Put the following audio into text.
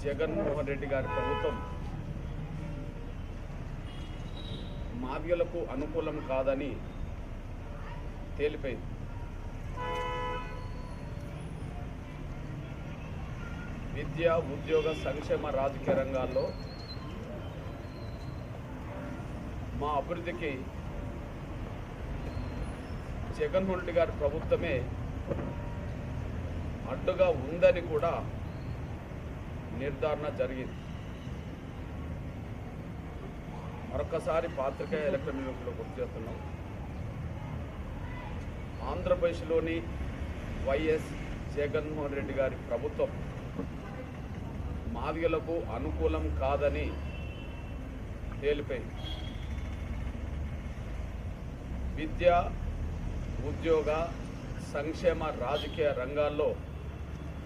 జగన్మోహన్ రెడ్డి గారి ప్రభుత్వం మాదిగలకు అనుకూలం కాదని తేలిపోయింది. విద్య, ఉద్యోగ, సంక్షేమ, రాజకీయ రంగాల్లో మా అభివృద్ధికి జగన్మోహన్ రెడ్డి గారి ప్రభుత్వమే అడ్డుగా ఉందని కూడా నిర్ధారణ జరిగింది. మరొకసారి పాత్రికేయ ఎలక్ట్రానిక్లో గుర్తు చేస్తున్నాం. ఆంధ్రప్రదేశ్లోని వైఎస్ జగన్మోహన్ రెడ్డి గారి ప్రభుత్వం మాదిగలకు అనుకూలం కాదని తేలిపోయింది. విద్య, ఉద్యోగ, సంక్షేమ, రాజకీయ రంగాల్లో